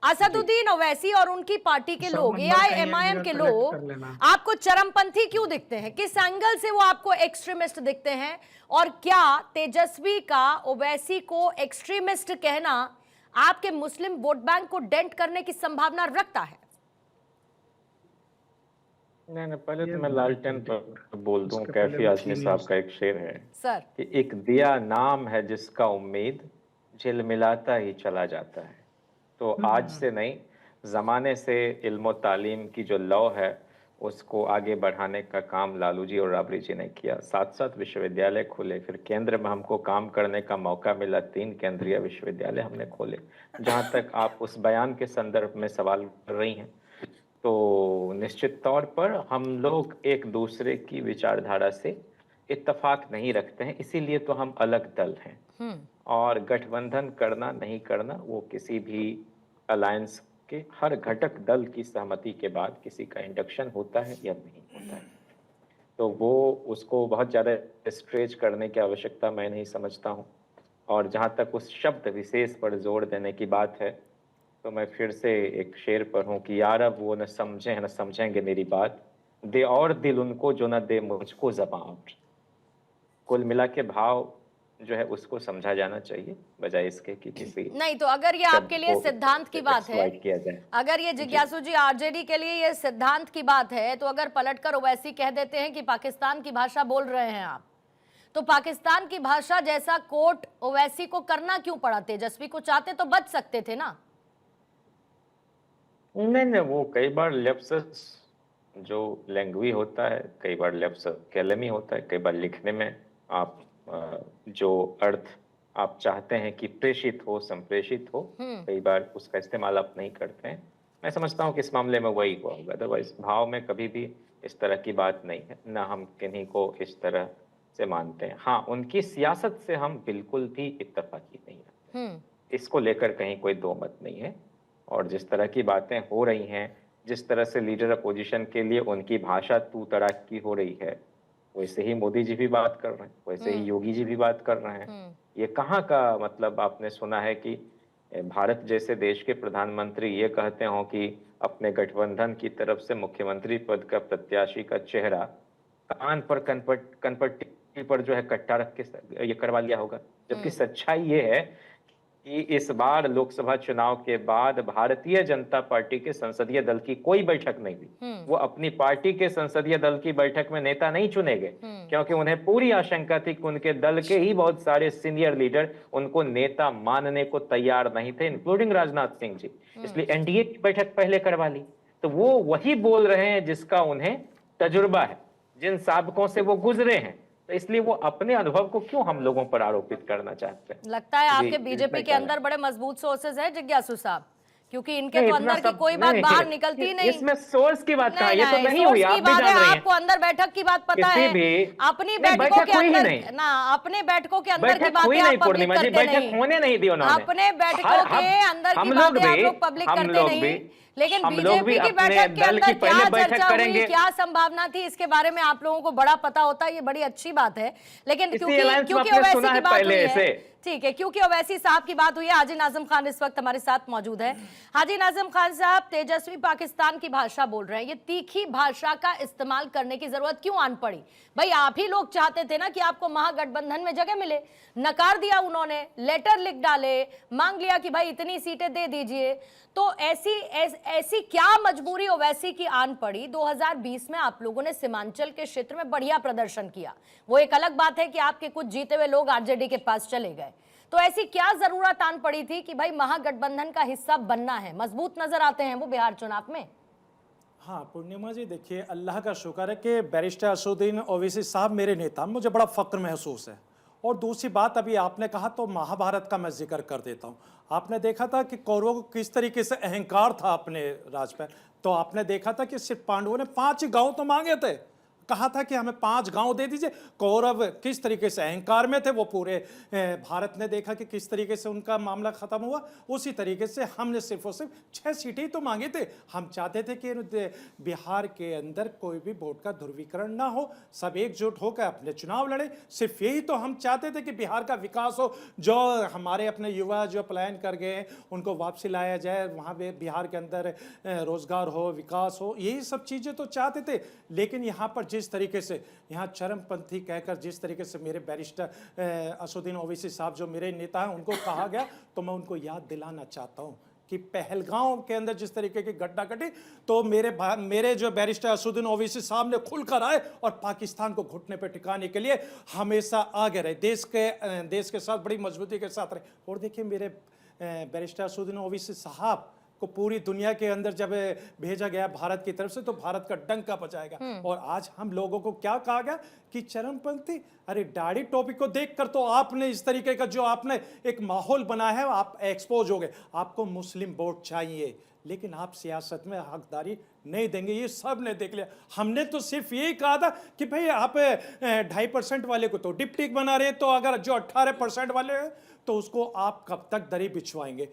असदुद्दीन ओवैसी और उनकी पार्टी के लोग, एआईएमआईएम के लोग आपको चरमपंथी क्यों दिखते हैं? किस एंगल से वो आपको एक्सट्रीमिस्ट दिखते हैं? और क्या तेजस्वी का ओवैसी को एक्सट्रीमिस्ट कहना आपके मुस्लिम वोट बैंक को डेंट करने की संभावना रखता है? नहीं, पहले तो मैं लालटेन पर बोल दूं, कैफी आजमी साहब का एक शेर है सर कि एक दिया नाम है जिसका उम्मीद झिलमिलाता ही चला जाता है। तो आज से नहीं, जमाने से इल्म तालीम की जो लौ है उसको आगे बढ़ाने का काम लालू जी और राबड़ी जी ने किया। साथ साथ विश्वविद्यालय खोले, फिर केंद्र में हमको काम करने का मौका मिला, 3 केंद्रीय विश्वविद्यालय हमने खोले। जहां तक आप उस बयान के संदर्भ में सवाल कर रही हैं, तो निश्चित तौर पर हम लोग एक दूसरे की विचारधारा से इत्तेफाक नहीं रखते हैं, इसीलिए तो हम अलग दल हैं। और गठबंधन करना नहीं करना वो किसी भी अलायंस के हर घटक दल की सहमति के बाद किसी का इंडक्शन होता है या नहीं होता है। तो वो उसको बहुत ज़्यादा स्ट्रेच करने की आवश्यकता मैं नहीं समझता हूँ। और जहाँ तक उस शब्द विशेष पर जोर देने की बात है, तो मैं फिर से एक शेर पर हूँ कि यार अब वो न समझे न समझेंगे मेरी बात, दे और दिल उनको जो न दे मुझको ज़बान। कुल मिला के भाव जो है उसको समझा जाना चाहिए, बजाय इसके कि किसी नहीं। तो अगर ये आपके लिए सिद्धांत की बात है, किया जाए, अगर ये जिज्ञासु जी आरजेडी के लिए ये सिद्धांत की बात है, तो अगर पलटकर ओवैसी कह देते हैं कि पाकिस्तान की भाषा बोल रहे हैं आप, तो पाकिस्तान की भाषा जैसा कोट ओवैसी को करना क्यों पड़ा? तेजस्वी को चाहते तो बच सकते थे ना। नहीं, वो कई बार लेप्सस जो लैंग्वी होता है, कई बार लेप्सस कैलमी होता है, कई बार लिखने में आप जो अर्थ आप चाहते हैं कि प्रेषित हो, संप्रेषित हो, कई बार उसका इस्तेमाल आप नहीं करते हैं। मैं समझता हूँ कि इस मामले में वही हुआ होगा, अदरवाइज भाव में कभी भी इस तरह की बात नहीं है, ना हम किन्हीं को इस तरह से मानते हैं। हाँ, उनकी सियासत से हम बिल्कुल भी इत्तेफाकी नहीं रखते, इसको लेकर कहीं कोई दो मत नहीं है। और जिस तरह की बातें हो रही हैं, जिस तरह से लीडर अपोजिशन के लिए उनकी भाषा तू तड़ाक की हो रही है, वैसे ही मोदी जी भी बात कर रहे हैं, वैसे ही योगी जी भी बात कर रहे हैं। ये कहाँ का मतलब आपने सुना है कि भारत जैसे देश के प्रधानमंत्री ये कहते हो कि अपने गठबंधन की तरफ से मुख्यमंत्री पद का प्रत्याशी का चेहरा कान पर कनपट्टी पर जो है कट्टा रख के ये करवा लिया होगा। जबकि सच्चाई ये है कि इस बार लोकसभा चुनाव के बाद भारतीय जनता पार्टी के संसदीय दल की कोई बैठक नहीं हुई। वो अपनी पार्टी के संसदीय दल की बैठक में नेता नहीं चुने गए, क्योंकि उन्हें पूरी आशंका थी कि उनके दल के ही बहुत सारे सीनियर लीडर उनको नेता मानने को तैयार नहीं थे, इंक्लूडिंग राजनाथ सिंह जी। इसलिए एनडीए की बैठक पहले करवा ली। तो वो वही बोल रहे हैं जिसका उन्हें तजुर्बा है, जिन साबकों से वो गुजरे हैं। तो इसलिए वो अपने अनुभव को क्यों हम लोगों पर आरोपित करना चाहते हैं? लगता है आपके बीजेपी के अंदर बड़े मजबूत सोर्सेज है जिज्ञासु साहब, क्योंकि इनके तो अंदर की कोई बात बाहर निकलती नहीं। इसमें सोर्स की बात कहाँ, ये तो नहीं हुई, आप भी जान रही हैं। आपको अंदर बैठक की बात पता है, अपनी बैठकों के अंदर ना, अपने बैठकों के अंदर की बातें आप पब्लिक करते नहीं, होने नहीं दी उन्होंने। अपने बैठकों के अंदर की बातें आप लोग पब्लिक करते नहीं, लेकिन बीजेपी की बैठक के अंदर क्या चर्चा हुई, क्या संभावना थी, इसके बारे में आप लोगों को बड़ा पता होता है। ये बड़ी अच्छी बात है। लेकिन क्योंकि ओवैसी की बात हुई है, ठीक है, क्योंकि ओवैसी साहब की बात हुई है, हाजी नाज़िम खान इस वक्त हमारे साथ मौजूद है। हाजी नाज़िम खान साहब, तेजस्वी पाकिस्तान की भाषा बोल रहे हैं, ये तीखी भाषा का इस्तेमाल करने की जरूरत क्यों आन पड़ी? भाई आप ही लोग चाहते थे ना कि आपको महागठबंधन में जगह मिले, नकार दिया उन्होंने, लेटर लिख डाले, मांग लिया कि भाई इतनी सीटें दे दीजिए। तो ऐसी क्या मजबूरी ओवैसी की आन पड़ी? 2020 में आप लोगों ने सीमांचल के क्षेत्र में बढ़िया प्रदर्शन किया, वो एक अलग बात है कि आपके कुछ जीते हुए लोग आरजेडी के पास चले गए। तो ऐसी क्या जरूरत आन पड़ी थी कि भाई महागठबंधन का हिस्सा बनना है? मजबूत नजर आते हैं वो बिहार चुनाव में। हाँ पूर्णिमा जी, देखिए अल्लाह का शुक्र है कि बैरिस्टर असदुद्दीन ओवैसी साहब मेरे नेता, मुझे बड़ा फक्र महसूस है। और दूसरी बात, अभी आपने कहा तो महाभारत का मैं जिक्र कर देता हूँ। आपने देखा था कि कौरवों को किस तरीके से अहंकार था अपने राज पर। तो आपने देखा था कि सिर्फ पांडवों ने 5 गांव तो मांगे थे, कहा था कि हमें 5 गांव दे दीजिए। कौरव किस तरीके से अहंकार में थे, वो पूरे भारत ने देखा कि किस तरीके से उनका मामला खत्म हुआ। उसी तरीके से हमने सिर्फ और सिर्फ 6 सीटें ही तो मांगे थे। हम चाहते थे कि बिहार के अंदर कोई भी वोट का ध्रुवीकरण ना हो, सब एकजुट होकर अपने चुनाव लड़े। सिर्फ यही तो हम चाहते थे कि बिहार का विकास हो, जो हमारे अपने युवा जो पलायन कर गए उनको वापसी लाया जाए, वहाँ पे बिहार के अंदर रोजगार हो, विकास हो, यही सब चीज़ें तो चाहते थे। लेकिन यहाँ पर जिस तरीके से यहाँ चरमपंथी कहकर जिस तरीके से मेरे बैरिस्टर असदुद्दीन ओवैसी साहब जो मेरे नेता हैं उनको कहा गया, तो मैं उनको याद दिलाना चाहता हूँ कि पहलगांव के अंदर जिस तरीके की घटना घटी, तो मेरे जो बैरिस्टर असदुद्दीन ओवैसी साहब ने खुलकर आए और पाकिस्तान को घुटने पर टिकाने के लिए हमेशा आगे रहे, देश के साथ बड़ी मजबूती के साथ रहे। और देखिए मेरे बैरिस्टर असदुद्दीन ओवैसी साहब को पूरी दुनिया के अंदर जब भेजा गया भारत की तरफ से, तो भारत का डंका बजाएगा। और आज हम लोगों को क्या कहा गया कि चरमपंथी, अरे दाढ़ी टोपी को देखकर तो आपने इस तरीके का जो आपने एक माहौल बनाया है, आप एक्सपोज हो गए। आपको मुस्लिम वोट चाहिए, लेकिन आप सियासत में हकदारी नहीं देंगे, ये सब ने देख लिया। हमने तो सिर्फ यही कहा था कि भाई आप 2.5% वाले को तो डिप्टी बना रहे, तो अगर जो 18% वाले हैं तो उसको आप कब तक दरी बिछवाएंगे।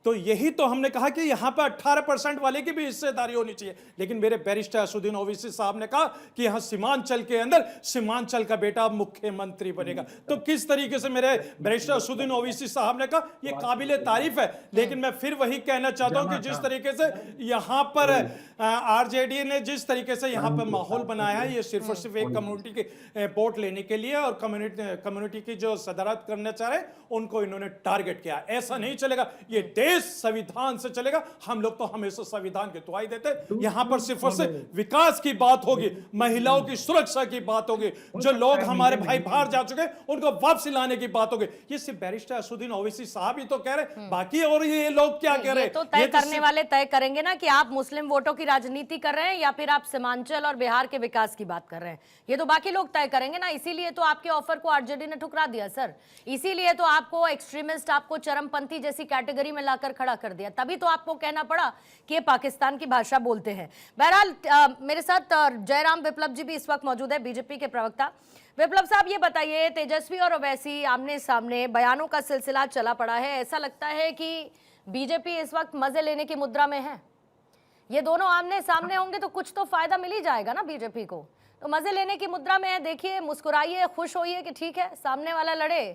तो यही तो हमने कहा कि यहाँ पर 18% वाले की भी हिस्सेदारी होनी चाहिए। लेकिन मेरे बैरिस्टर असदुद्दीन ओवैसी साहब ने कहा कि यहाँ सीमांचल के अंदर सीमांचल का बेटा मुख्यमंत्री बनेगा। तो किस तरीके से मेरे बैरिस्टर असदुद्दीन ओवैसी साहब ने कहा, ये काबिले तारीफ है। लेकिन मैं फिर वही कहना चाहता हूँ कि जिस तरीके से यहाँ पर आरजेडी ने जिस तरीके से यहाँ पर माहौल बनाया है, ये सिर्फ और सिर्फ एक कम्युनिटी के वोट लेने के लिए और कम्युनिटी की जो सदारत करना चाह रहे उनको इन्होंने टारगेट किया। ऐसा नहीं चलेगा, ये देश संविधान से चलेगा। हम लोग तो हमेशा संविधान की दुआई देते। यहाँ पर सिर्फ और सिर्फ विकास की बात होगी, महिलाओं की सुरक्षा की बात होगी, जो लोग हमारे भाई बाहर जा चुके उनको वापसी लाने की बात होगी। ये सिर्फ बैरिस्टर असदुद्दीन ओवैसी साहब ही तो कह रहे, बाकी और ये लोग क्या कह रहे हैं? तो तय करने वाले तय करेंगे ना कि आप मुस्लिम वोटों की राजनीति कर रहे हैं या फिर आप सीमांचल और बिहार के विकास की बात कर रहे हैं। ये तो बाकी लोग तय करेंगे ना। इसीलिए तो आपके ऑफर को आरजेडी ने ठुकरा दिया सर। इसीलिए तो आपको एक्सट्रीमिस्ट, आपको चरमपंथी जैसी कैटेगरी में लाकर खड़ा कर दिया। तभी तो आपको कहना पड़ा कि ये पाकिस्तान की भाषा बोलते हैं। बहरहाल मेरे साथ जयराम विप्लव जी भी इस वक्त मौजूद है, बीजेपी के प्रवक्ता। विप्लव साहब, ये बताइए, तेजस्वी और ओवैसी आमने सामने, बयानों का सिलसिला चला पड़ा है। ऐसा लगता है कि बीजेपी इस वक्त मजे लेने की मुद्रा में है। ये दोनों आमने सामने होंगे तो कुछ तो फायदा मिल ही जाएगा ना बीजेपी को। तो मजे लेने की मुद्रा में है। देखिए, मुस्कुराइए, खुश होइए कि ठीक है सामने वाला लड़े,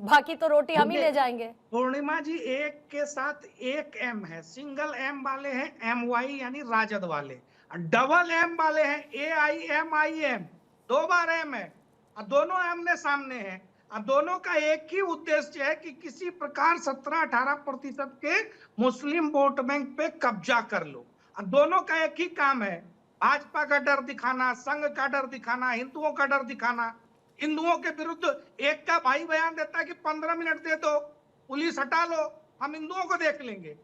बाकी तो रोटी हम ही ले जाएंगे। पूर्णिमा जी, एक के साथ एक एम है। सिंगल एम वाले हैं MY यानी राजद वाले, डबल एम वाले हैं AIMIM, 2 बार एम है और दोनों आमने सामने हैं। और दोनों का एक ही उद्देश्य है कि किसी प्रकार 17-18% के मुस्लिम वोट बैंक पे कब्जा कर लो। और दोनों का एक ही काम है, भाजपा का डर दिखाना, संघ का डर दिखाना, हिंदुओं का डर दिखाना। हिंदुओं के विरुद्ध एक का भाई बयान देता है कि 15 मिनट दे दो, पुलिस हटा लो, हम हिंदुओं को देख लेंगे।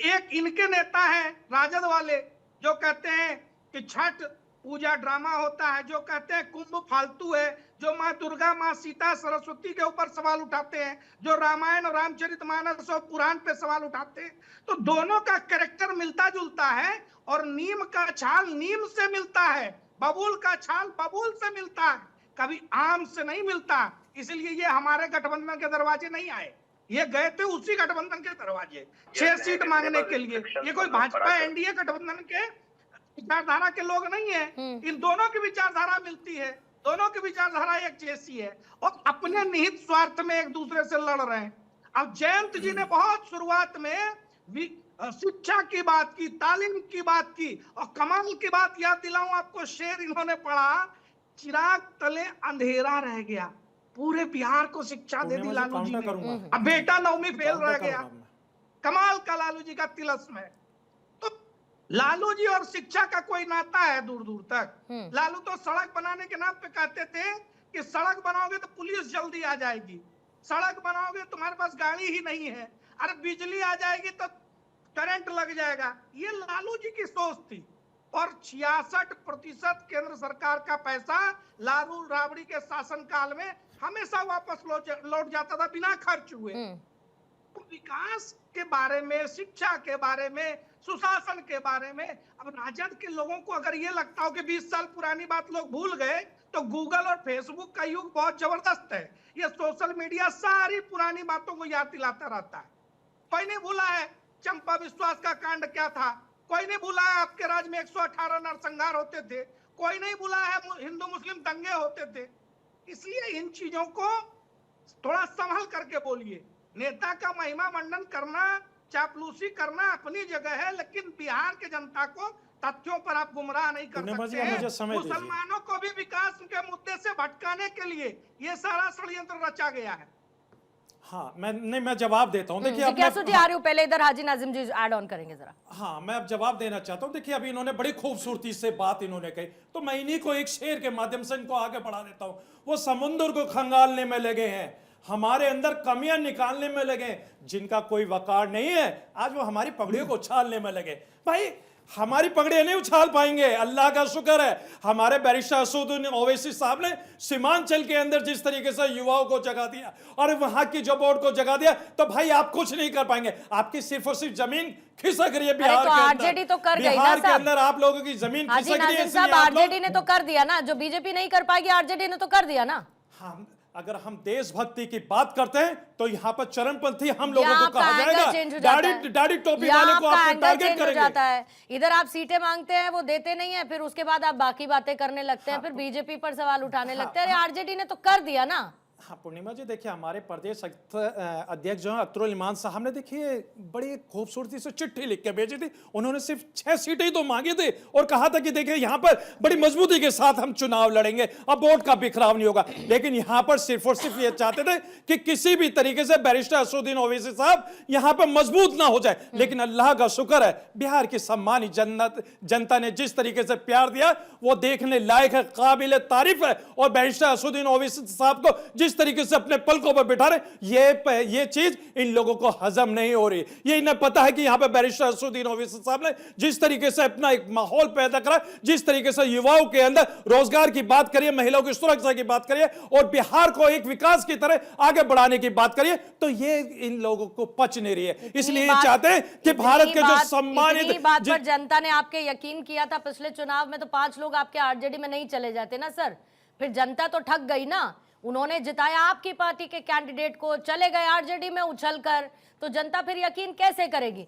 एक इनके नेता हैं राजद वाले जो कहते हैं कि छठ पूजा ड्रामा होता है, जो कहते हैं कुंभ फालतू है, जो माँ दुर्गा, माँ सीता, सरस्वती के ऊपर सवाल उठाते हैं, जो रामायण और रामचरितमानस और पुराण पे सवाल उठाते हैं। तो दोनों का कैरेक्टर मिलता जुलता है और नीम का छाल नीम से मिलता है, बबूल का छाल बबूल से मिलता है, कभी आम से नहीं मिलता। इसलिए ये हमारे गठबंधन के दरवाजे नहीं आए, ये गए थे उसी गठबंधन के दरवाजे 6 सीट मांगने के लिए। ये कोई भाजपा एनडीए गठबंधन के विचारधारा के लोग नहीं है। इन दोनों की विचारधारा मिलती है, दोनों की विचारधारा एक जैसी है और अपने निहित स्वार्थ में एक दूसरे से लड़ रहे हैं। अब जयंत जी ने बहुत शुरुआत में शिक्षा की बात की, तालीम की बात की, और कमाल की बात याद दिलाऊं आपको, शेर इन्होंने पढ़ा, चिराग तले अंधेरा रह गया, पूरे बिहार को शिक्षा दे दी लालू जी ने, अब बेटा 9वीं फेल रह गया। कमाल का लालू जी का तिलस्म है। तो लालू जी और शिक्षा का कोई नाता है दूर दूर तक। लालू तो सड़क बनाने के नाम पे कहते थे कि सड़क बनाओगे तो पुलिस जल्दी आ जाएगी, सड़क बनाओगे तुम्हारे पास गाड़ी ही नहीं है, अरे बिजली आ जाएगी तो करंट लग जाएगा। ये लालू जी की सोच थी। और 66% केंद्र सरकार का पैसा लालू राबड़ी के शासनकाल में हमेशा वापस लौट जाता था बिना खर्च हुए। विकास के बारे में, शिक्षा के बारे में, सुशासन के बारे में। अब राजद के लोगों को अगर ये लगता हो कि 20 साल पुरानी बात लोग भूल गए, तो गूगल और फेसबुक का युग बहुत जबरदस्त है। ये सोशल मीडिया सारी पुरानी बातों को याद दिलाता रहता है। कोई नहीं भूला है चंपा विश्वास का कांड क्या था, कोई नहीं भूला है आपके राज्य में 118 नरसंहार होते थे, कोई नहीं भूला है हिंदू मुस्लिम दंगे होते थे। इसलिए इन चीजों को थोड़ा संभल करके बोलिए। नेता का महिमा मंडन करना, चापलूसी करना अपनी जगह है, लेकिन बिहार के जनता को तथ्यों पर आप गुमराह नहीं कर सकते हैं। मुसलमानों को भी विकास के मुद्दे से भटकाने के लिए ये सारा षड्यंत्र रचा गया है। हाँ, मैं जवाब देता हूँ। देखिए जिज्ञासु जी आ रही हूँ, पहले इधर हाजी नाजिम जी ऐड ऑन करेंगे जरा। हाँ, मैं अब जवाब देना चाहता हूँ। देखिए अभी इन्होंने बड़ी खूबसूरती से बात इन्होंने कही, तो मैं इन्हीं को एक शेर के माध्यम से इनको आगे बढ़ा देता हूँ। वो समुद्र को खंगालने में लगे हैं, हमारे अंदर कमियां निकालने में लगे। जिनका कोई वकार नहीं है, आज वो हमारी पगड़ियों को उछालने में लगे। भाई हमारी पगड़ियां नहीं उछाल पाएंगे। अल्लाह का शुक्र है हमारे बैरिस्टर असदुद्दीन ओवैसी साहब ने सीमांचल के अंदर जिस तरीके से युवाओं को जगा दिया और वहां की जो बोर्ड को जगा दिया, तो भाई आप कुछ नहीं कर पाएंगे। आपकी सिर्फ और सिर्फ जमीन खिसक रही है बिहार के अंदर। आरजेडी तो कर गई ना बिहार के अंदर आप लोगों की जमीन खिसक रही है। आरजेडी ने तो कर दिया ना, जो बीजेपी नहीं कर पाएगी आरजेडी ने तो कर दिया ना। हम अगर हम देशभक्ति की बात करते हैं तो यहाँ पर चरमपंथी हम लोगों को कहा जाएगा, दाढ़ी टोपी वाले को आप टारगेट करेंगे। जाता है इधर आप सीटें मांगते हैं, वो देते नहीं है, फिर उसके बाद आप बाकी बातें करने लगते हैं, फिर बीजेपी पर सवाल उठाने लगते हैं। अरे आरजेडी ने तो कर दिया ना। हाँ पूर्णिमा जी, देखिए हमारे प्रदेश अध्यक्ष जो है अख्तरुल इमान साहब ने देखिए बड़ी खूबसूरती से चिट्ठी लिख के भेजी थी। उन्होंने सिर्फ 6 सीटें ही तो मांगी थी और कहा था कि देखिए यहाँ पर बड़ी मजबूती के साथ हम चुनाव लड़ेंगे, अब वोट का बिखराव नहीं होगा। लेकिन यहाँ पर सिर्फ और सिर्फ ये चाहते थे कि किसी भी तरीके से बैरिस्टर असदुद्दीन ओवैसी साहब यहाँ पर मजबूत ना हो जाए। लेकिन अल्लाह का शुक्र है बिहार की सम्मानित जनता ने जिस तरीके से प्यार दिया वो देखने लायक है, काबिल तारीफ है। और बैरिस्टर असदुद्दीन ओवैसी साहब को जिस तरीके से अपने पलकों पर बिठा रहे, ये चीज इन लोगों को हजम नहीं हो रही। ये इन्हें पता है कि यहाँ पे बैरिस्टर असदुद्दीन ओवैसी साहब ने जिस तरीके से अपना एक माहौल पैदा करा, जिस तरीके से युवाओं के अंदर रोजगार की बात करिए, महिलाओं की सुरक्षा की बात करिए और बिहार को एक विकास की तरह आगे बढ़ाने की बात करिए, तो ये इन लोगों को पच नहीं रही है। इसलिए चाहते हैं कि भारत के जो सम्मानित बात पर जनता ने आपके यकीन किया था पिछले चुनाव में, तो 5 लोग आपके आरजेडी में नहीं चले जाते ना सर। फिर जनता तो ठग गई ना। उन्होंने जिताया आपकी पार्टी के कैंडिडेट को, चले गए आरजेडी में उछलकर, तो जनता फिर यकीन कैसे करेगी।